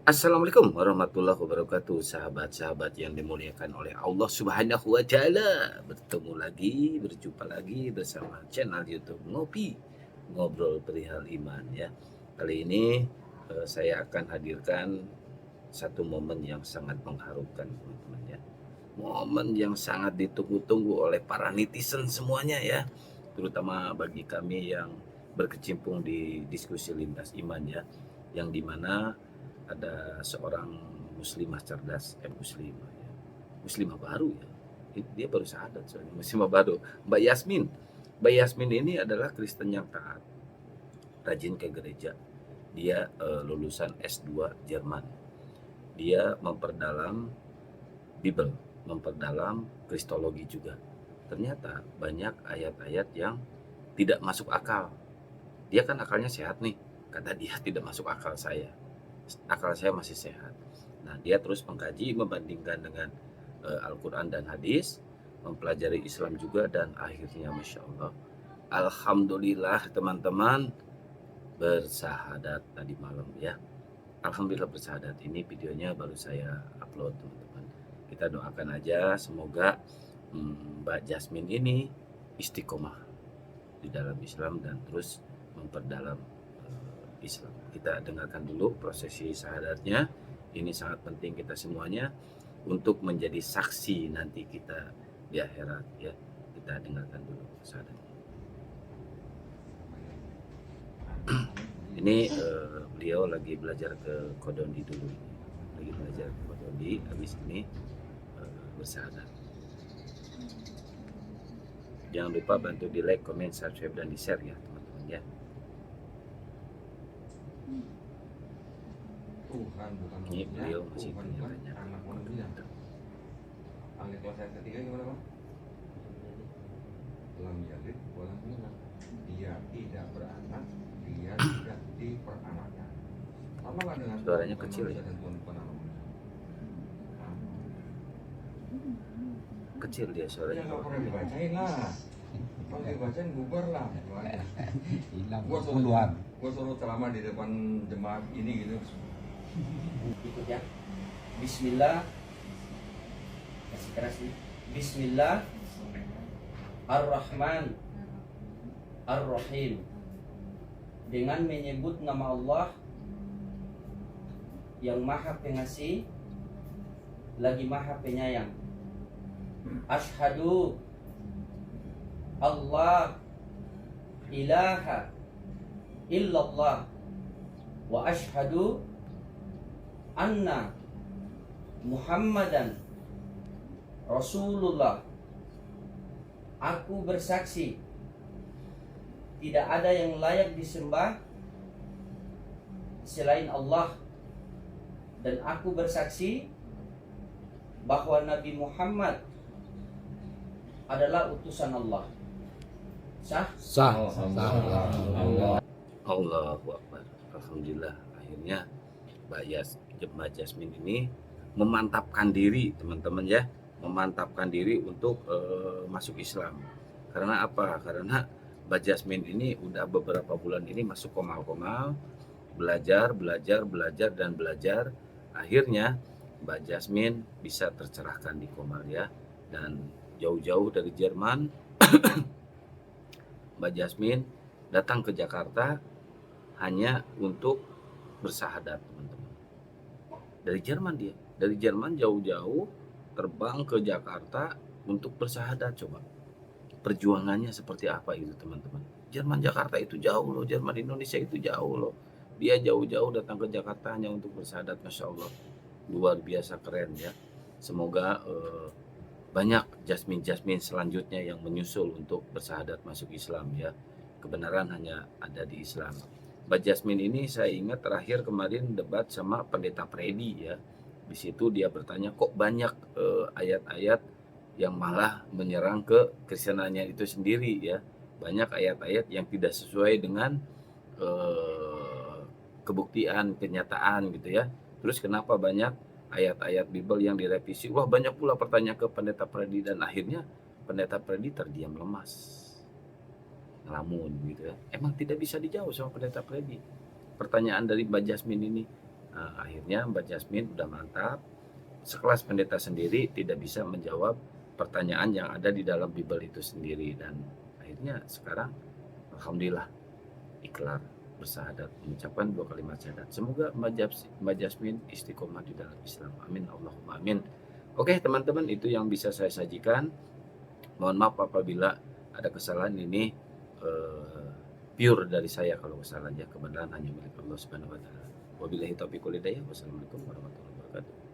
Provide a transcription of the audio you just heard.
Assalamualaikum warahmatullahi wabarakatuh, sahabat-sahabat yang dimuliakan oleh Allah Subhanahu wa Ta'ala. Bertemu lagi, berjumpa lagi bersama channel YouTube Ngopi, Ngobrol Perihal Iman ya. Kali ini saya akan hadirkan satu momen yang sangat mengharukan teman-teman ya. Momen yang sangat ditunggu-tunggu oleh para netizen semuanya ya. Terutama bagi kami yang berkecimpung di diskusi lintas iman ya. Yang dimana ada seorang muslimah cerdas, muslimah ya, muslimah baru ya, dia baru syahadat soalnya, muslimah baru, Mbak Yasmin. Mbak Yasmin ini adalah Kristen yang taat, rajin ke gereja. Dia lulusan S2 Jerman. Dia memperdalam Bible, memperdalam Kristologi juga. Ternyata banyak ayat-ayat yang tidak masuk akal. Dia kan akalnya sehat nih, kata dia tidak masuk akal saya. Akal saya masih sehat. Nah, dia terus mengkaji, membandingkan dengan Al-Quran dan hadis, mempelajari Islam juga, dan akhirnya Masya Allah, Alhamdulillah teman-teman, bersahadat tadi malam ya. Alhamdulillah bersahadat. Ini videonya baru saya upload teman-teman. Kita doakan aja semoga Mbak Jasmine ini istiqomah di dalam Islam dan terus memperdalam Islam. Kita dengarkan dulu prosesi syahadatnya. Ini sangat penting kita semuanya untuk menjadi saksi nanti kita di akhirat ya. Kita dengarkan dulu syahadatnya. Ini beliau lagi belajar ke Kodoni dulu. Lagi belajar ke Kodoni, habis ini bersyahadat. Jangan lupa bantu di like, comment, subscribe, dan di share ya teman-teman ya. Tuhan bukan Ini manusia, beliau masih Tuhan punya bukan banyak anak manusia. Angkat kelas ayat ketiga gimana Pak? Lam yalid walam yulad. Dia tidak beranak, dia tidak diperanakan. Sama nggak dengan Suaranya Tuhan bukan kecil manusia ya? dan Tuhan bukan anak manusia? Kecil dia Ya suaranya. nggak pernah dibacain lah. Kalau dibacain bubar lah. Gimana? Hilang Gua puluhan. suruh ceramah di depan jemaat ini gitu. Ikut ya. Bismillah. Kasih keras nih. Bismillah Ar-Rahman Ar-Rahim. Dengan menyebut nama Allah yang Maha Pengasih lagi Maha Penyayang. Asyhadu Allah ilaha illallah wa asyhadu anna Muhammadan Rasulullah. Aku bersaksi tidak ada yang layak disembah selain Allah, dan aku bersaksi bahwa Nabi Muhammad adalah utusan Allah. Sah? Sah. Allahu Akbar. Alhamdulillah akhirnya Mbak Jasmine ini memantapkan diri teman-teman ya, memantapkan diri untuk masuk Islam. Karena apa? Karena Mbak Jasmine ini udah beberapa bulan ini masuk komal-komal, belajar dan belajar. Akhirnya Mbak Jasmine bisa tercerahkan di komal ya, dan jauh-jauh dari Jerman Mbak Jasmine datang ke Jakarta hanya untuk bersahadat teman-teman. Dari Jerman jauh-jauh terbang ke Jakarta untuk bersahadat. Coba perjuangannya seperti apa itu teman-teman. Jerman Jakarta itu jauh loh, Jerman Indonesia itu jauh loh. Dia jauh-jauh datang ke Jakarta hanya untuk bersahadat. Masya Allah, luar biasa keren ya. Semoga banyak Jasmine selanjutnya yang menyusul untuk bersahadat masuk Islam ya. Kebenaran hanya ada di Islam. Mbak Jasmine ini saya ingat terakhir kemarin debat sama Pendeta Freddy ya. Di situ dia bertanya kok banyak ayat-ayat yang malah menyerang ke Kristenannya itu sendiri ya. Banyak ayat-ayat yang tidak sesuai dengan kebuktian, kenyataan gitu ya. Terus kenapa banyak ayat-ayat Bible yang direvisi? Wah, banyak pula pertanyaan ke Pendeta Freddy, dan akhirnya Pendeta Freddy terdiam lemas, ngelamun gitu ya. Emang tidak bisa dijawab sama Pendeta Freddy pertanyaan dari Mbak Jasmine ini. Akhirnya Mbak Jasmine udah mantap. Sekelas pendeta sendiri tidak bisa menjawab pertanyaan yang ada di dalam Bible itu sendiri, dan akhirnya sekarang alhamdulillah ikrar bersahadat, mengucapkan 2 kalimat syahadat. Semoga Mbak Jasmine istiqomah di dalam Islam. Amin Allahumma amin. Oke teman-teman, itu yang bisa saya sajikan. Mohon maaf apabila ada kesalahan, ini pure dari saya kalau kesalahannya, kebenaran hanya milik Allah Subhanahu wa taala. Wabillahi taufiq wal hidayah. Wassalamualaikum warahmatullahi wabarakatuh.